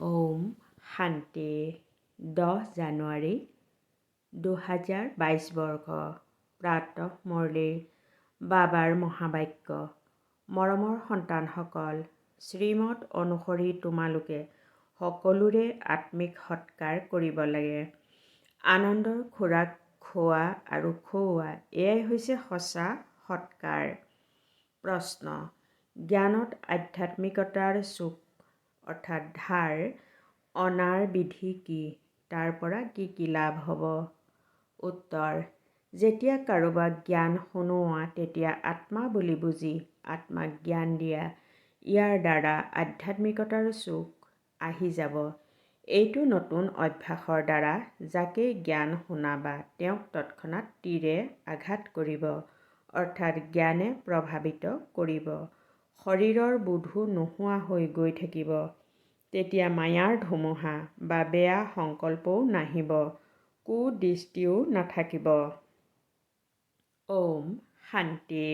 ওম শান্তি 10 জানুৱাৰী 2022 বৰ্ষ প্ৰাতঃ মুৰলীৰ বাবাৰ মহাবাক্য। মৰমৰ সন্তানসকল, শ্ৰীমত অনুসৰি তোমালোকে সকলোৰে আত্মিক সৎকাৰ কৰিব লাগে। আনন্দৰ খোৰাক খোৱা আৰু খুওৱা এয়াই হৈছে সঁচা সৎকাৰ। প্ৰশ্ন: জ্ঞানত আধ্যাত্মিকতাৰ চুক অৰ্থাৎ ধাৰ অনাৰ বিধি কি? তাৰ পৰা কি কি লাভ হ'ব? উত্তৰ: যেতিয়া কাৰোবাক জ্ঞান শুনোৱা তেতিয়া আত্মা বুলি বুজি আত্মাক জ্ঞান দিয়া। ইয়াৰ দ্বাৰা আধ্যাত্মিকতাৰ চুক আহি যাব। এইটো নতুন অভ্যাসৰ দ্বাৰা যাকেই জ্ঞান শুনাবা তেওঁক তৎক্ষণাৎ তীৰে আঘাত কৰিব, অৰ্থাৎ জ্ঞানে প্ৰভাৱিত কৰিব। শৰীৰৰ বোধো নোহোৱা হৈ গৈ থাকিব। তেতিয়া মায়াৰ ধুমুহা বা বেয়া সংকল্পও নাহিব, কুদৃষ্টিও নাথাকিব। ওম শান্তি।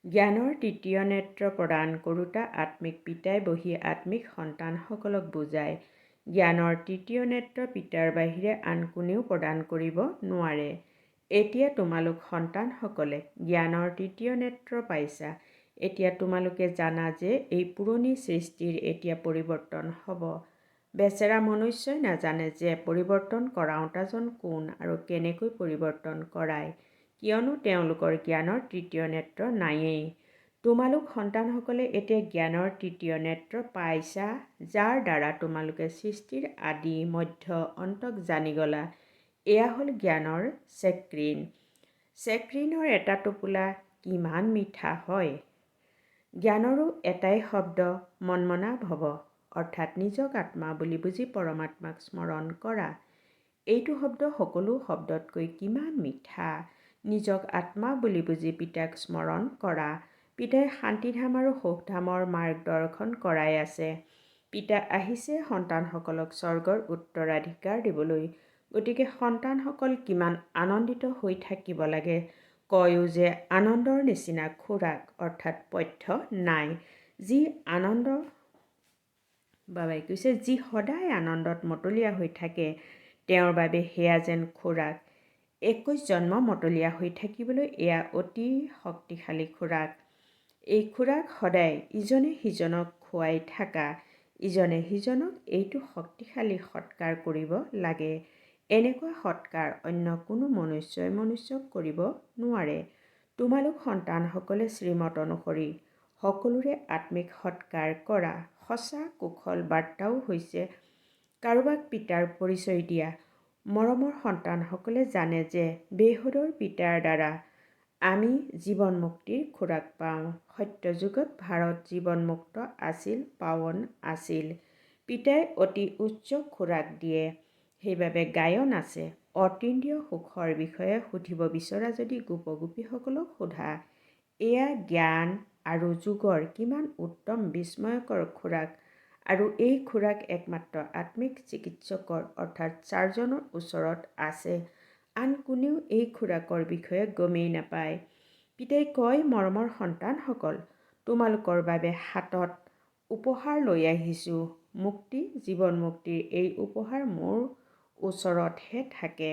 জ্ঞানৰ তৃতীয় নেত্ৰ প্ৰদান কৰোঁতা আত্মিক পিতাই বহি আত্মিক সন্তানসকলক বুজায়। জ্ঞানৰ তৃতীয় নেত্ৰ পিতাৰ বাহিৰে আন কোনেও প্ৰদান কৰিব নোৱাৰে। এতিয়া তোমালোক সন্তানসকলে জ্ঞানৰ তৃতীয় নেত্ৰ পাইছা। এতিয়া তোমালোকে জানা যে এই পুৰণি সৃষ্টিৰ এতিয়া পৰিৱৰ্তন হ'ব। বেচেৰা মনুষ্যই নাজানে যে পৰিৱৰ্তন কৰাওঁতাজন কোন আৰু কেনেকৈ পৰিৱৰ্তন কৰায়, কিয়নো তেওঁলোকৰ জ্ঞানৰ তৃতীয় নেত্ৰ নায়েই। তোমালোক সন্তানসকলে এতিয়া জ্ঞানৰ তৃতীয় নেত্ৰ পাইছা, যাৰ দ্বাৰা তোমালোকে সৃষ্টিৰ আদি মধ্য অন্তক জানি গলা। এয়া হ'ল জ্ঞানৰ চেক্ৰিন। চেক্ৰিনৰ এটা টোপোলা কিমান মিঠা হয়। জ্ঞানৰো এটাই শব্দ মন্মনা ভৱ, অৰ্থাৎ নিজক আত্মা বুলি বুজি পৰমাত্মাক স্মৰণ কৰা। এইটো শব্দ সকলো শব্দতকৈ কিমান মিঠা। নিজক আত্মা বুলি বুজি পিতাক স্মৰণ কৰা। পিতাই শান্তিধাম আৰু সুখধামৰ মাৰ্গদৰ্শন কৰাই আছে। পিতা আহিছে সন্তানসকলক স্বৰ্গৰ উত্তৰাধিকাৰ দিবলৈ। গতিকে সন্তানসকল কিমান আনন্দিত হৈ থাকিব লাগে। কয়ো যে আনন্দৰ নিচিনা খোৰাক অৰ্থাৎ পথ্য নাই। যি আনন্দ বাবাই কৈছে যি সদায় আনন্দত মতলীয়া হৈ থাকে তেওঁৰ বাবে সেয়া যেন খোৰাক। 21 জন্ম মতলীয়া হৈ থাকিবলৈ এয়া অতি শক্তিশালী খোৰাক। এই খোৰাক সদায় ইজনে সিজনক খুৱাই থাকা। ইজনে সিজনক এইটো শক্তিশালী সৎকাৰ কৰিব লাগে। এনেকুৱা সৎকাৰ অন্য কোনো মনুষ্যই মনুষ্যক কৰিব নোৱাৰে। তোমালোক সন্তানসকলে শ্ৰীমত অনুসৰি সকলোৰে আত্মিক সৎকাৰ কৰা। সঁচা কুশল বাৰ্তাও হৈছে কাৰোবাক পিতাৰ পৰিচয় দিয়া। মৰমৰ সন্তানসকলে জানে যে বেহুদৰ পিতাৰ দ্বাৰা আমি জীৱন মুক্তিৰ খোৰাক পাওঁ। সত্য যুগত ভাৰত জীৱনমুক্ত আছিল, পাৱন আছিল। পিতাই অতি উচ্চ খোৰাক দিয়ে। সেইবাবে গায়ন আছে। অতীন্দ্ৰিয় সুখৰ বিষয়ে সুধিব বিচৰা যদি গোপগোপীসকলক সোধা। এয়া জ্ঞান আৰু যোগৰ কিমান উত্তম বিস্ময়কৰ খোৰাক। আৰু এই খোৰাক একমাত্ৰ আত্মিক চিকিৎসকৰ অৰ্থাৎ চাৰ্জনৰ ওচৰত আছে। আন কোনেও এই খোৰাকৰ বিষয়ে গমেই নাপায়। পিতাই কয়, মৰমৰ সন্তানসকল, তোমালোকৰ বাবে হাতত উপহাৰ লৈ আহিছোঁ। মুক্তি, জীৱন মুক্তিৰ এই উপহাৰ মোৰ ওচৰতহে থাকে।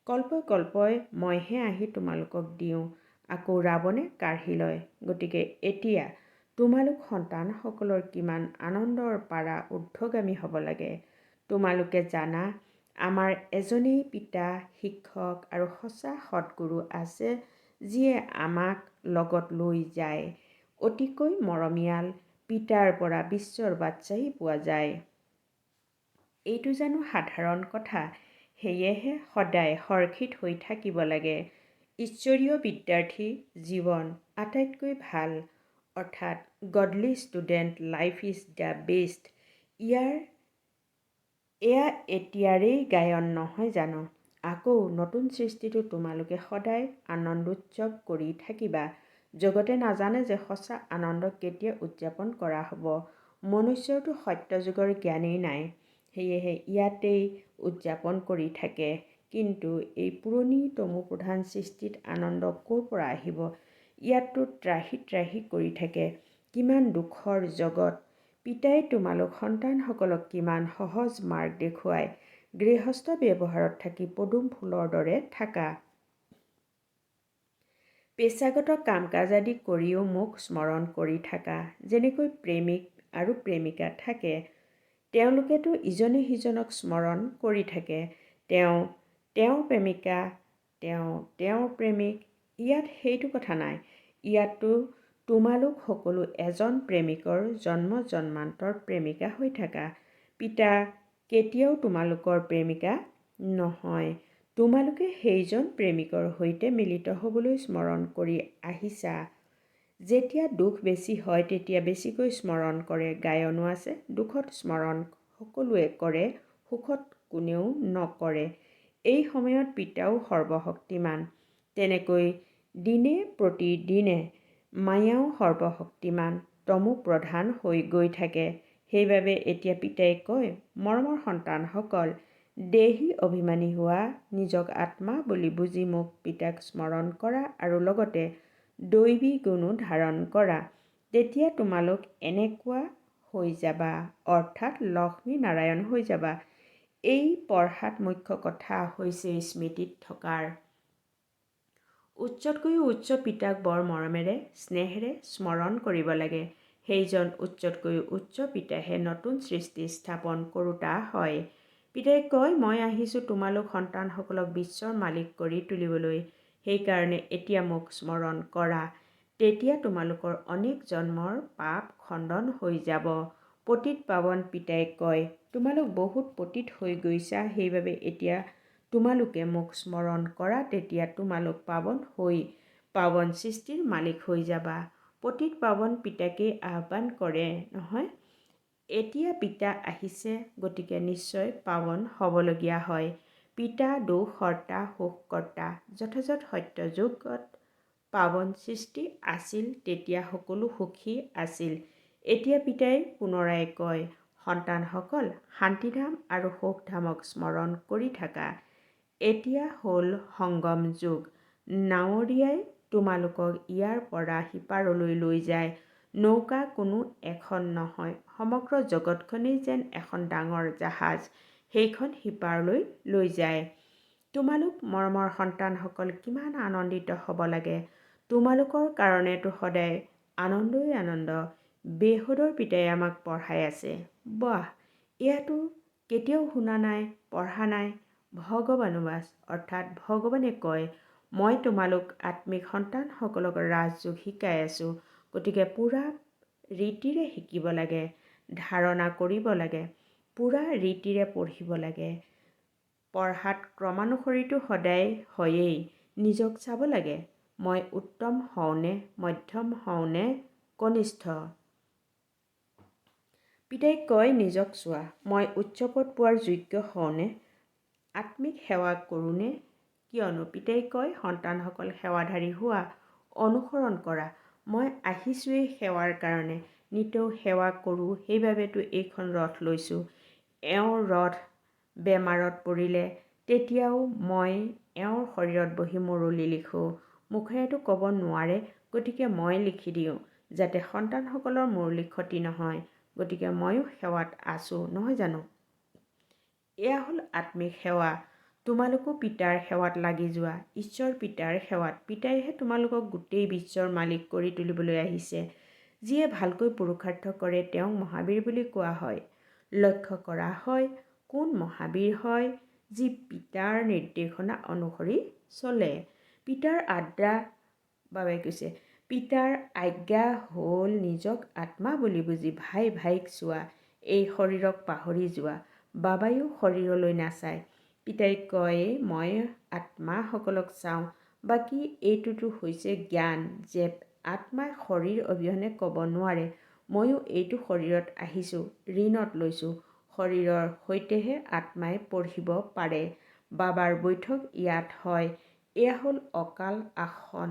কল্পই কল্পই মইহে আহি তোমালোকক দিওঁ, আকৌ ৰাৱণে কাঢ়ি লয়। গতিকে এতিয়া তোমালোক সন্তানসকলৰ কিমান আনন্দৰ পাৰা ঊৰ্ধ্বগামী হ'ব লাগে। তোমালোকে জানা আমাৰ এজনেই পিতা, শিক্ষক আৰু সঁচা সৎগুৰু আছে যিয়ে আমাক লগত লৈ যায়। অতিকৈ মৰমীয়াল পিতাৰ পৰা বিশ্বৰ বাদশ্বাহী পোৱা যায়। এইটো জানো সাধাৰণ কথা। সেয়েহে সদায় হৰ্ষিত হৈ থাকিব লাগে। ঈশ্বৰীয় বিদ্যাৰ্থী জীৱন আটাইতকৈ ভাল, অৰ্থাৎ godly student life is the best. এয়া এতিয়াৰেই গায়ন নহয় জানো? আকৌ নতুন সৃষ্টিতো তোমালোকে সদায় আনন্দোৎসৱ কৰি থাকিবা। জগতে নাজানে যে সঁচা আনন্দ কেতিয়া উদযাপন কৰা হ'ব। মনুষ্যৰতো সত্য যুগৰ জ্ঞানেই নাই। সেয়েহে ইয়াতেই উদযাপন কৰি থাকে। কিন্তু এই পুৰণি তমোপ্ৰধান সৃষ্টিত আনন্দ ক'ৰ পৰা আহিব? ইয়াততো ত্ৰাহি ত্ৰাহি কৰি থাকে। কিমান দুখৰ জগত। পিতাই তোমালোক সন্তানসকলক কিমান সহজ মাৰ্গ দেখুৱায়। গৃহস্থ ব্যৱহাৰত থাকি পদুম ফুলৰ দৰে থাকা। পেচাগত কাম কাজ আদি কৰিও মোক স্মৰণ কৰি থাকা। যেনেকৈ প্ৰেমিক আৰু প্ৰেমিকা থাকে, তেওঁলোকেতো ইজনে সিজনক স্মৰণ কৰি থাকে। তেওঁৰ প্ৰেমিকা, তেওঁৰ প্ৰেমিক। ইয়াত সেইটো কথা নাই। ইয়াততো তোমালোক সকলো এজন প্ৰেমিকৰ জন্ম জন্মান্তৰ প্ৰেমিকা হৈ থাকা। পিতা কেতিয়াও তোমালোকৰ প্ৰেমিকা নহয়। তোমালোকে সেইজন প্ৰেমিকৰ সৈতে মিলিত হ'বলৈ স্মৰণ কৰি আহিছা। যেতিয়া দুখ বেছি হয় তেতিয়া বেছিকৈ স্মৰণ কৰে। গায়নো আছে, দুখত স্মৰণ সকলোৱে কৰে, সুখত কোনেও নকৰে। এই সময়ত পিতাও সৰ্বশক্তিমান। তেনেকৈ দিনে প্ৰতিদিনে মায়াও সৰ্বশক্তিমান, তমো প্ৰধান হৈ গৈ থাকে। সেইবাবে এতিয়া পিতাই কয়, মৰমৰ সন্তানসকল, দেহী অভিমানী হোৱা, নিজক আত্মা বুলি বুজি মোক পিতাক স্মৰণ কৰা আৰু লগতে দৈবী গুণো ধাৰণ কৰা। তেতিয়া তোমালোক এনেকুৱা হৈ যাবা, অৰ্থাৎ লক্ষ্মী নাৰায়ণ হৈ যাবা। এই পঢ়াত মুখ্য কথা হৈছে স্মৃতিত থকাৰ। উচ্চতকৈও উচ্চ পিতাক বৰ মৰমেৰে স্নেহেৰে স্মৰণ কৰিব লাগে। সেইজন উচ্চতকৈও উচ্চ পিতাহে নতুন সৃষ্টি স্থাপন কৰোঁতা হয়। পিতাই কয়, মই আহিছোঁ তোমালোক সন্তানসকলক বিশ্বৰ মালিক কৰি তুলিবলৈ। সেইকাৰণে এতিয়া মোক স্মৰণ কৰা। তেতিয়া তোমালোকৰ অনেক জন্মৰ পাপ খণ্ডন হৈ যাব। পতিত পাৱন পিতাই কয়, তোমালোক বহুত পতিত হৈ গৈছা, সেইবাবে এতিয়া তোমালোকে মোক স্মৰণ কৰা। তেতিয়া তোমালোক পাৱন হৈ পাৱন সৃষ্টিৰ মালিক হৈ যাবা। পতিত পাৱন পিতাকেই আহ্বান কৰে নহয়। এতিয়া পিতা আহিছে, গতিকে নিশ্চয় পাৱন হ'বলগীয়া হয়। পিতা দোষহৰ্তা সুখকৰ্তা। যথাযথ সত্য যুগত পাৱন সৃষ্টি আছিল, তেতিয়া সকলো সুখী আছিল। এতিয়া পিতাই পুনৰাই কয়, সন্তানসকল, শান্তিধাম আৰু সুখধামক স্মৰণ কৰি থাকা। এতিয়া হ'ল সংগম যুগ। নাৱৰীয়াই তোমালোকক ইয়াৰ পৰা সিপাৰলৈ লৈ যায়। নৌকা কোনো এখন নহয়, সমগ্ৰ জগতখনেই যেন এখন ডাঙৰ জাহাজ, সেইখন সিপাৰলৈ লৈ যায়। তোমালোক মৰমৰ সন্তানসকল কিমান আনন্দিত হ'ব লাগে। তোমালোকৰ কাৰণেতো সদায় আনন্দই আনন্দ। বেহুদৰ পিতাই আমাক পঢ়াই আছে। বাহ, এয়াতো কেতিয়াও শুনা নাই, পঢ়া নাই। ভগৱানুবাচ, অৰ্থাৎ ভগৱানে কয়, মই তোমালোক আত্মিক সন্তানসকলক ৰাজযোগ শিকাই আছোঁ। গতিকে পূৰা ৰীতিৰে শিকিব লাগে, ধাৰণা কৰিব লাগে, পূৰা ৰীতিৰে পঢ়িব লাগে। পঢ়াত ক্ৰমানুসৰিতো সদায় হয়েই। নিজক চাব লাগে, মই উত্তম হওঁনে, মধ্যম হওঁনে, কনিষ্ঠ। পিতাই কয়, নিজক চোৱা, মই উচ্চ পদ পোৱাৰ যোগ্য হওঁনে, আত্মিক সেৱা কৰোঁনে। কিয়নো পিতাই কয়, সন্তানসকল সেৱাধাৰী হোৱা, অনুসৰণ কৰা। মই আহিছোঁৱেই সেৱাৰ কাৰণে, নিতৌ সেৱা কৰোঁ। সেইবাবেতো এইখন ৰথ লৈছোঁ। এওঁৰ ৰথ বেমাৰত পৰিলে তেতিয়াও মই এওঁৰ শৰীৰত বহি মুৰলি লিখোঁ। মুখেৰেতো ক'ব নোৱাৰে, গতিকে মই লিখি দিওঁ, যাতে সন্তানসকলৰ মুৰলি ক্ষতি নহয়। গতিকে ময়ো সেৱাত আছোঁ, নহয় জানো? এয়া হ'ল আত্মিক সেৱা। তোমালোকো পিতাৰ সেৱাত লাগি যোৱা, ঈশ্বৰ পিতাৰ সেৱাত। পিতাইহে তোমালোকক গোটেই বিশ্বৰ মালিক কৰি তুলিবলৈ আহিছে। যিয়ে ভালকৈ পুৰুষাৰ্থ কৰে তেওঁক মহাবীৰ বুলি কোৱা হয়। লক্ষ্য কৰা হয়, কোন মহাবীৰ হয়? যি পিতাৰ নিৰ্দেশনা অনুসৰি চলে। পিতাৰ আজ্ঞা হ'ল নিজক আত্মা বুলি বুজি ভাইক চোৱা, এই শৰীৰক পাহৰি যোৱা। বাবাইও শৰীৰলৈ নাচায়। পিতাই কয়, মই আত্মাসকলক চাওঁ। বাকী এইটোতো হৈছে জ্ঞান যে আত্মাই শৰীৰ অবিহনে ক'ব নোৱাৰে। ময়ো এইটো শৰীৰত আহিছোঁ, ঋণত লৈছোঁ। শৰীৰৰ সৈতেহে আত্মাই পঢ়িব পাৰে। বাবাৰ বৈঠক ইয়াত হয়। এয়া হ'ল অকাল আসন।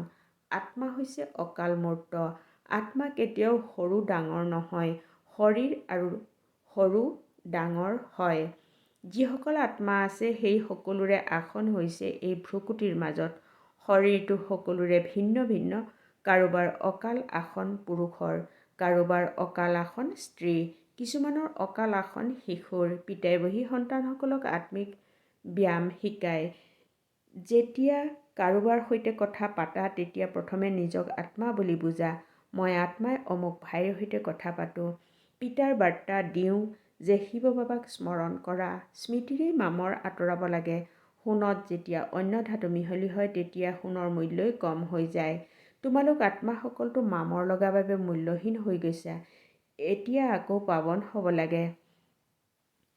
আত্মা হৈছে অকাল মূৰ্ত। আত্মা কেতিয়াও সৰু ডাঙৰ নহয়, শৰীৰ আৰু সৰু ডাঙৰ হয়। যিসকল আত্মা আছে সেই সকলোৰে আসন হৈছে এই ভ্ৰকুটিৰ মাজত। শৰীৰটো সকলোৰে ভিন্ন ভিন্ন। কাৰোবাৰ অকাল আসন পুৰুষৰ, কাৰোবাৰ অকাল আসন স্ত্ৰী, কিছুমানৰ অকাল আসন শিশুৰ পিতাই বহি সন্তানসকলক আত্মিক ব্যায়াম শিকায়। যেতিয়া কাৰোবাৰ সৈতে কথা পাতা তেতিয়া প্ৰথমে নিজক আত্মা বুলি বুজা। মই আত্মাই অমুক ভাইৰ সৈতে কথা পাতোঁ। পিতাৰ বাৰ্তা দিওঁ যে শিৱ বাবাক স্মৰণ কৰা। স্মৃতিৰেই মামৰ আঁতৰাব লাগে। সোণত যেতিয়া অন্য ধাতু মিহলি হয় তেতিয়া সোণৰ মূল্যই কম হৈ যায়। তোমালোক আত্মাসকলতো মামৰ লগা বাবে মূল্যহীন হৈ গৈছা। এতিয়া আকৌ পাৱন হ'ব লাগে।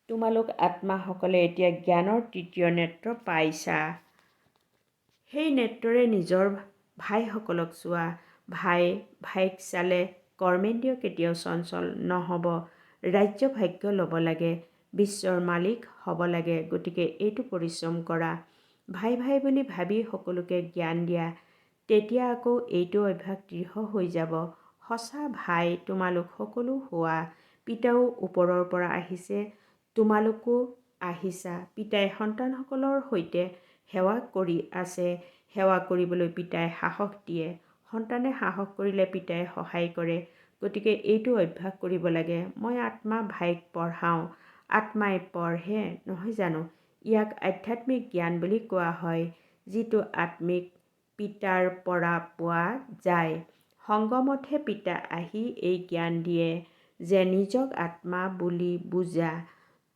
তোমালোক আত্মাসকলে এতিয়া জ্ঞানৰ তৃতীয় নেত্ৰ পাইছা। সেই নেত্ৰৰে নিজৰ ভাইসকলক চোৱা। ভাইক চালে কৰ্মেন্দ্ৰিয় কেতিয়াও চঞ্চল নহ'ব। ৰাজ্য ভাগ্য ল'ব লাগে। বিশ্বৰ মালিক হ'ব লাগে। গতিকে এইটো পৰিশ্ৰম কৰা। ভাই বুলি ভাবি সকলোকে জ্ঞান দিয়া। তেতিয়া আকৌ এইটো অভ্যাস দৃঢ় হৈ যাব। সঁচা ভাই তোমালোক সকলো হোৱা। পিতাও ওপৰৰ পৰা আহিছে, তোমালোকো আহিছা। পিতাই সন্তানসকলৰ সৈতে সেৱা কৰি আছে। সেৱা কৰিবলৈ পিতাই সাহস দিয়ে। সন্তানে সাহস কৰিলে পিতাই সহায় কৰে। গতিকে এইটো অভ্যাস কৰিব লাগে। মই আত্মা ভাইক পঢ়াওঁ। আত্মাই পঢ়ে নহয় জানো? ইয়াক আধ্যাত্মিক জ্ঞান বুলি কোৱা হয়, যিটো আত্মিক পিতাৰ পৰা পোৱা যায়। সংগমতহে পিতা আহি এই জ্ঞান দিয়ে যে নিজক আত্মা বুলি বুজা।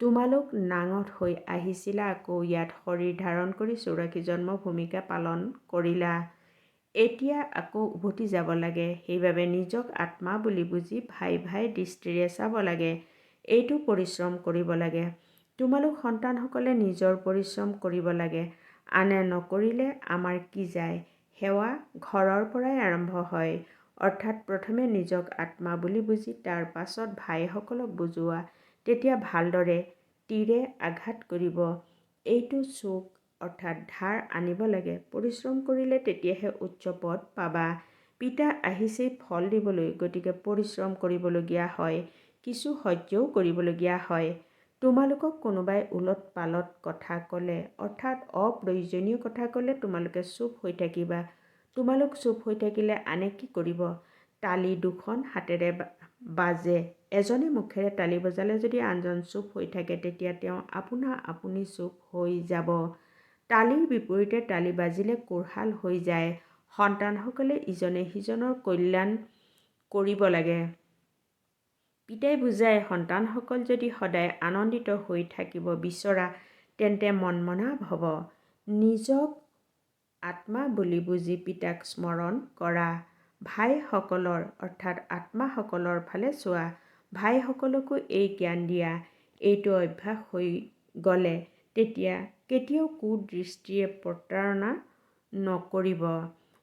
তোমালোক নাঙঠ হৈ আহিছিলা, আকৌ ইয়াত শৰীৰ ধাৰণ কৰি 84 জন্ম ভূমিকা পালন কৰিলা। এতিয়া আকৌ উভতি যাব লাগে। সেইবাবে নিজক আত্মা বুলি বুজি ভাই দৃষ্টিৰে চাব লাগে। এইটো পৰিশ্ৰম কৰিব লাগে। তোমালোক সন্তানসকলে নিজৰ পৰিশ্ৰম কৰিব লাগে। আনে নকৰিলে আমাৰ কি যায়? সেৱা ঘৰৰ পৰাই আৰম্ভ হয়। অৰ্থাৎ প্ৰথমে নিজক আত্মা বুলি বুজি তাৰ পাছত ভাইসকলক বুজোৱা। তেতিয়া ভালদৰে তীৰে আঘাত কৰিব। এইটো চোক অৰ্থাৎ ধাৰ আনিব লাগে। পৰিশ্ৰম কৰিলে তেতিয়াহে উচ্চ পদ পাবা। পিতা আহিছেই ফল দিবলৈ। গতিকে পৰিশ্ৰম কৰিবলগীয়া হয়। কিছু সহ্যও কৰিবলগীয়া হয়। তোমালোকক কোনোবাই ওলট পালট কথা ক'লে অৰ্থাৎ অপ্ৰয়োজনীয় কথা ক'লে তোমালোকে চুপ হৈ থাকিবা। তোমালোক চুপ হৈ থাকিলে আনে কি কৰিব? তালি দুখন হাতেৰে বাজে। এজনে মুখেৰে তালি বজালে যদি আনজন চুপ হৈ থাকে তেতিয়া তেওঁ আপোনা আপুনি চুপ হৈ যাব। তালিৰ বিপৰীতে তালি বাজিলে কোঢ়াল হৈ যায়। সন্তানসকলে ইজনে সিজনৰ কল্যাণ কৰিব লাগে। পিতাই বুজায়, সন্তানসকল যদি সদায় আনন্দিত হৈ থাকিব বিচৰা তেন্তে মনমনাভ হ'ব। নিজক আত্মা বুলি বুজি পিতাক স্মৰণ কৰা। ভাইসকলৰ অৰ্থাৎ আত্মাসকলৰ ফালে চোৱা। ভাইসকলকো এই জ্ঞান দিয়া। এইটো অভ্যাস হৈ গ'লে তেতিয়া কেতিয়াও কুদৃষ্টিয়ে প্ৰতাৰণা নকৰিব।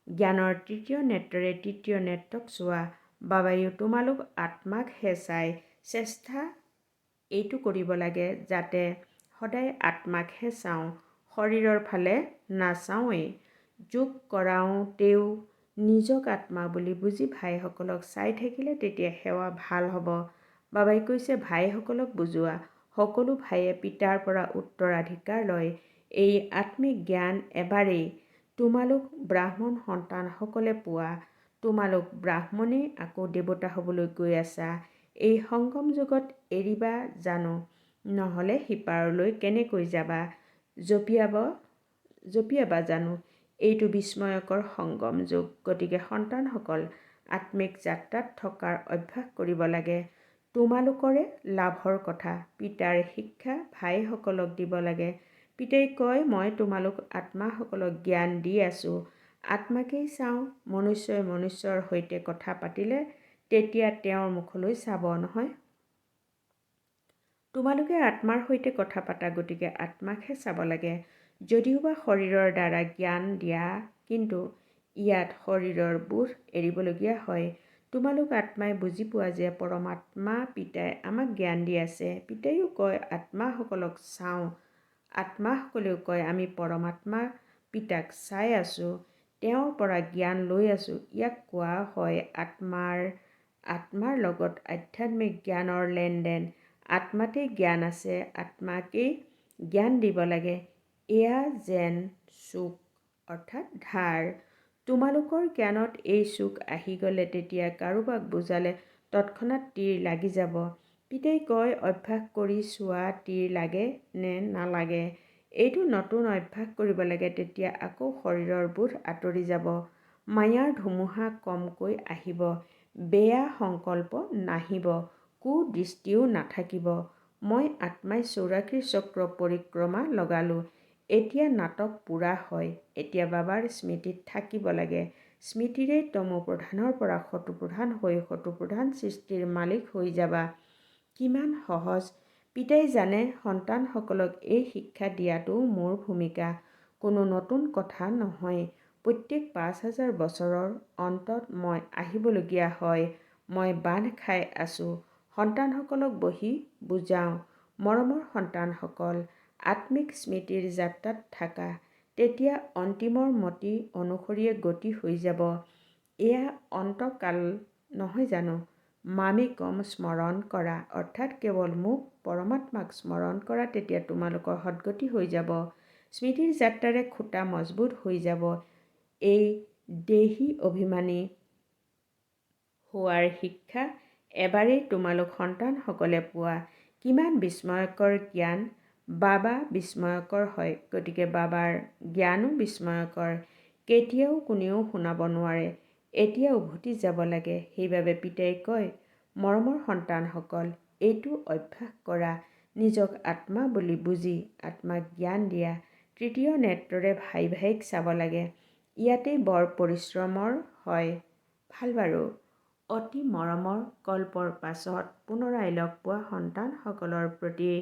জ্ঞানৰ তৃতীয় নেত্ৰৰে তৃতীয় নেত্ৰক চোৱা। বাবাইও তোমালোক আত্মাকহে চাই। চেষ্টা এইটো কৰিব লাগে যাতে সদায় আত্মাকহে চাওঁ, শৰীৰৰ ফালে নাচাওঁৱেই। যোগ কৰাওঁতেও নিজক আত্মা বুলি বুজি ভাইসকলক চাই থাকিলে তেতিয়া সেৱা ভাল হ'ব। বাবাই কৈছে ভাইসকলক বুজোৱা। সকলো ভাইয়ে পিতাৰ পৰা উত্তৰাধিকাৰ লয়। এই আত্মিক জ্ঞান এবাৰেই তোমালোক ব্ৰাহ্মণ সন্তানসকলে পোৱা। তোমালোক ব্ৰাহ্মণেই আকৌ দেৱতা হ'বলৈ গৈ আছা। এই সংগম যুগত এৰিবা জানো? নহ'লে সিপাৰলৈ কেনেকৈ যাবা? জঁপিয়াবা জানো? এইটো বিস্ময়কৰ সংগম যুগ। গতিকে সন্তানসকল আত্মিক যাত্ৰাত থকাৰ অভ্যাস কৰিব লাগে। তোমালোকৰে লাভৰ কথা। পিতাৰ শিক্ষা ভাইসকলক দিব লাগে। পিতাই কয় মই তোমালোক আত্মাসকলক জ্ঞান দি আছোঁ। আত্মাকেই চাওঁ। মনুষ্যই মনুষ্যৰ সৈতে কথা পাতিলে তেতিয়া তেওঁৰ মুখলৈ চাব নহয়। তোমালোকে আত্মাৰ সৈতে কথা পাতা, গতিকে আত্মাকহে চাব লাগে। যদিওবা শৰীৰৰ দ্বাৰা জ্ঞান দিয়া, কিন্তু ইয়াত শৰীৰৰ বোধ এৰিবলগীয়া হয়। তোমালোক আত্মাই বুজি পোৱা যে পৰমাত্মা পিতাই আমাক জ্ঞান দি আছে। পিতাইও কয় আত্মাসকলক চাওঁ। আত্মাসকলেও কয় আমি পৰমাত্মা পিতাক চাই আছোঁ, তেওঁৰ পৰা জ্ঞান লৈ আছোঁ। ইয়াক কোৱা হয় আত্মাৰ লগত আধ্যাত্মিক জ্ঞানৰ লেনদেন। আত্মাতেই জ্ঞান আছে, আত্মাকেই জ্ঞান দিব লাগে। এয়া যেন চোক অৰ্থাৎ ধাৰ। তোমালোকৰ জ্ঞানত এই চোক আহি গ'লে তেতিয়া কাৰোবাক বুজালে তৎক্ষণাৎ তীৰ লাগি যাব। পিতাই কয়, অভ্যাস কৰি চোৱা তীৰ লাগে নে নালাগে। এইটো নতুন অভ্যাস কৰিব লাগে, তেতিয়া আকৌ শৰীৰৰ বোধ আঁতৰি যাব। মায়াৰ ধুমুহা কমকৈ আহিব, বেয়া সংকল্প নাহিব, কুদৃষ্টিও নাথাকিব। মই আত্মাই 84 চক্ৰ পৰিক্ৰমা লগালোঁ। এতিয়া নাটক পূৰা হয়। এতিয়া বাবাৰ স্মৃতিত থাকিব লাগে। স্মৃতিৰেই তমোপ্ৰধানৰ পৰা শতোপ্ৰধান হৈ শতোপ্ৰধান সৃষ্টিৰ মালিক হৈ যাবা। কিমান সহজ। পিতাই জানে সন্তানসকলক এই শিক্ষা দিয়াটোও মোৰ ভূমিকা। কোনো নতুন কথা নহয়। প্ৰত্যেক 5000 বছৰৰ অন্তত মই আহিবলগীয়া হয়। মই বান্ধ খাই আছোঁ। সন্তানসকলক বহি বুজাওঁ, মৰমৰ সন্তানসকল, আত্মিক স্মৃতিৰ যাত্ৰাত থাকা। তেতিয়া অন্তিমৰ মতি অনুসৰিয়ে গতি হৈ যাব। এয়া অন্তকাল নহয় জানো? মামিকম স্মৰণ কৰা, অৰ্থাৎ কেৱল মোক পৰমাত্মাক স্মৰণ কৰা। তেতিয়া তোমালোকৰ সদ্গতি হৈ যাব। স্মৃতিৰ যাত্ৰাৰে খুঁটা মজবুত হৈ যাব। এই দেহী অভিমানী হোৱাৰ শিক্ষা এবাৰেই তোমালোক সন্তানসকলে পোৱা। কিমান বিস্ময়কৰ জ্ঞান। বাবা বিস্ময়কৰ হয়, গতিকে বাবাৰ জ্ঞানো বিস্ময়কৰ। কেতিয়াও কোনেও শুনাব নোৱাৰে। এতিয়া উভতি যাব লাগে। সেইবাবে পিতাই কয়, মৰমৰ সন্তানসকল, এইটো অভ্যাস কৰা। নিজক আত্মা বুলি বুজি আত্মাক জ্ঞান দিয়া। তৃতীয় নেত্ৰৰে ভাই ভাইক চাব লাগে। ইয়াতেই বৰ পৰিশ্ৰমৰ হয়। ভাল বাৰু। অতি মৰমৰ কল্পৰ পাছত পুনৰাই লগ পোৱা সন্তানসকলৰ প্ৰতি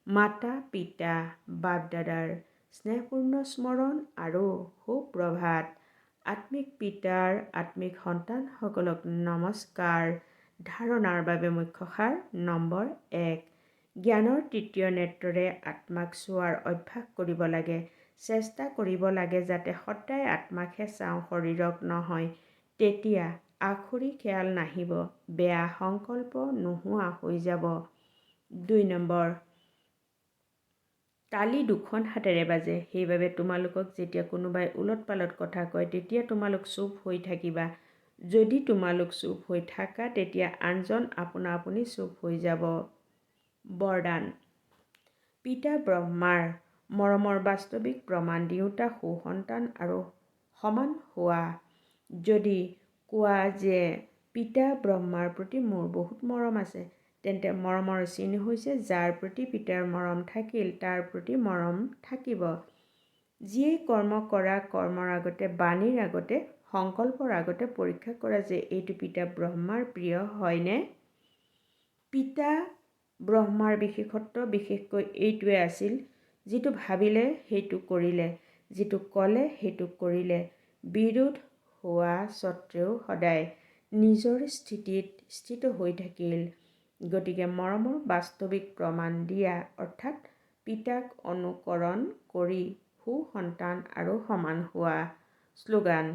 মাতা পিতা বাপ দাদাৰ স্নেহপূৰ্ণ স্মৰণ আৰু সুপ্ৰভাত। আত্মিক পিতাৰ আত্মিক সন্তানসকলক নমস্কাৰ। ধাৰণাৰ বাবে মুখ্য সাৰ নম্বৰ 1। জ্ঞানৰ তৃতীয় নেত্ৰৰে আত্মাক চোৱাৰ অভ্যাস কৰিব লাগে। চেষ্টা কৰিব লাগে যাতে সদায় আত্মাকহে চাওঁ, শৰীৰক নহয়। তেতিয়া আখুৰি খেয়াল নাহিব, বেয়া সংকল্প নোহোৱা হৈ যাব। 2 নম্বৰ। তালি দুখন হাতেৰে বাজে। সেইবাবে তোমালোকক যেতিয়া কোনোবাই ওলট পালট কথা কয়, তেতিয়া তোমালোক চুপ হৈ থাকিবা। যদি তোমালোক চুপ হৈ থাকা, তেতিয়া আনজন আপোনা আপুনি চুপ হৈ যাব। বৰদান। পিতা ব্ৰহ্মাৰ মৰমৰ বাস্তৱিক প্ৰমাণ দিওঁতা সুসন্তান আৰু সমান হোৱা। যদি কোৱা যে পিতা ব্ৰহ্মাৰ প্ৰতি মোৰ বহুত মৰম আছে, তেন্তে মৰমৰ চিন হৈছে যাৰ প্ৰতি পিতাৰ মৰম থাকিল তাৰ প্ৰতি মৰম থাকিব। যিয়েই কৰ্ম কৰা, কৰ্মৰ আগতে, বাণীৰ আগতে, সংকল্পৰ আগতে পৰীক্ষা কৰা যে এইটো পিতা ব্ৰহ্মাৰ প্ৰিয় হয়নে। পিতা ব্ৰহ্মাৰ বিশেষত্ব বিশেষকৈ এইটোৱে আছিল, যিটো ভাবিলে সেইটো কৰিলে, যিটো ক'লে সেইটো কৰিলে। বিৰোধ হোৱা স্বত্বেও সদায় নিজৰ স্থিতিত স্থিত হৈ থাকিল। গতিকে মৰমৰ বাস্তৱিক প্ৰমাণ দিয়া, অৰ্থাৎ পিতাক অনুকৰণ কৰি সুসন্তান আৰু সমান হোৱা। শ্লোগান।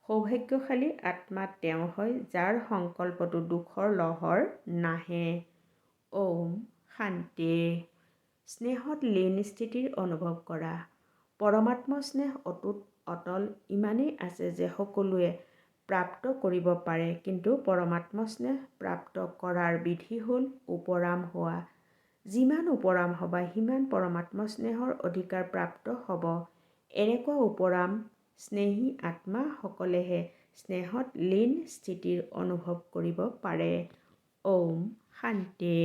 সৌভাগ্যশালী আত্মা তেওঁ হয় যাৰ সংকল্পতো দুখৰ লহৰ নাহে। ওম শান্তি। স্নেহত লীন স্থিতিৰ অনুভৱ কৰা। পৰমাত্ম স্নেহ অটুট অটল ইমানেই আছে যে সকলোৱে প্ৰাপ্ত কৰিব পাৰে, কিন্তু পৰমাত্ম স্নেহ প্ৰাপ্ত কৰাৰ বিধি হ'ল উপৰাম হোৱা। যিমান উপৰাম হ'বা, সিমান পৰমাত্ম স্নেহৰ অধিকাৰ প্ৰাপ্ত হ'ব। এনেকুৱা উপৰাম স্নেহী আত্মা সকলেহে স্নেহত লীন স্থিতিৰ অনুভৱ কৰিব পাৰে। ওম শান্তি।